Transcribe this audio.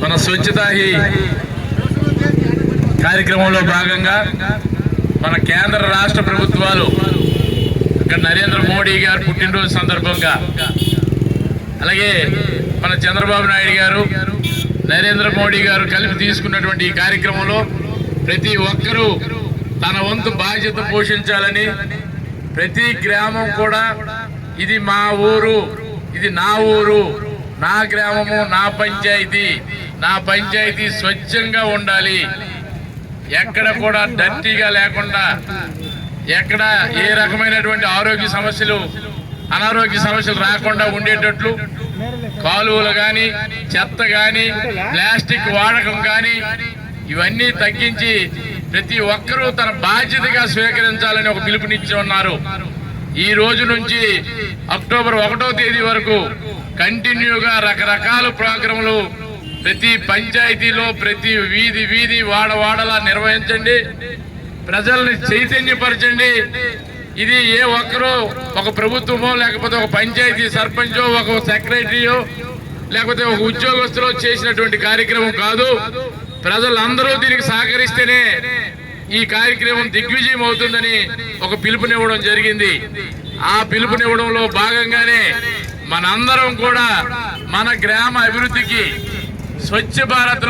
మన స్వచ్ఛతా హీ కార్యక్రమంలో భాగంగా మన కేంద్ర రాష్ట్ర ప్రభుత్వాలు ఇక్కడ నరేంద్ర మోడీ గారు పుట్టినరోజు సందర్భంగా అలాగే మన చంద్రబాబు నాయుడు గారు నరేంద్ర మోడీ గారు కలిపి తీసుకున్నటువంటి ఈ కార్యక్రమంలో ప్రతి ఒక్కరూ తన వంతు బాధ్యత పోషించాలని ప్రతి గ్రామం కూడా ఇది మా ఊరు, ఇది నా ఊరు, నా గ్రామము, నా పంచాయతీ స్వచ్ఛంగా ఉండాలి, ఎక్కడ కూడా డర్టీగా లేకుండా, ఎక్కడ ఏ రకమైనటువంటి ఆరోగ్య సమస్యలు అనారోగ్య సమస్యలు రాకుండా ఉండేటట్లు కాలువలు కానీ, చెత్త కానీ, ప్లాస్టిక్ వాడకం కానీ ఇవన్నీ తగ్గించి ప్రతి ఒక్కరూ తన బాధ్యతగా స్వీకరించాలని ఒక పిలుపునిచ్చి ఉన్నారు. ఈ రోజు నుంచి అక్టోబర్ 1వ తేదీ వరకు కంటిన్యూగా రకరకాల ప్రోగ్రాంలు ప్రతి పంచాయతీలో, ప్రతి వీధి వాడలా నిర్వహించండి, ప్రజల్ని చైతన్యపరచండి. ఇది ఏ ఒక్కరో ఒక ప్రభుత్వమో లేకపోతే ఒక పంచాయతీ సర్పంచో ఒక సెక్రటరీయో లేకపోతే ఒక ఉద్యోగస్తులో చేసినటువంటి కార్యక్రమం కాదు. ప్రజలందరూ దీనికి సహకరిస్తేనే ఈ కార్యక్రమం దిగ్విజయం అవుతుందని ఒక పిలుపునివ్వడం జరిగింది. ఆ పిలుపునివ్వడంలో భాగంగానే మనందరం కూడా మన గ్రామ అభివృద్ధికి స్వచ్ఛ భారత్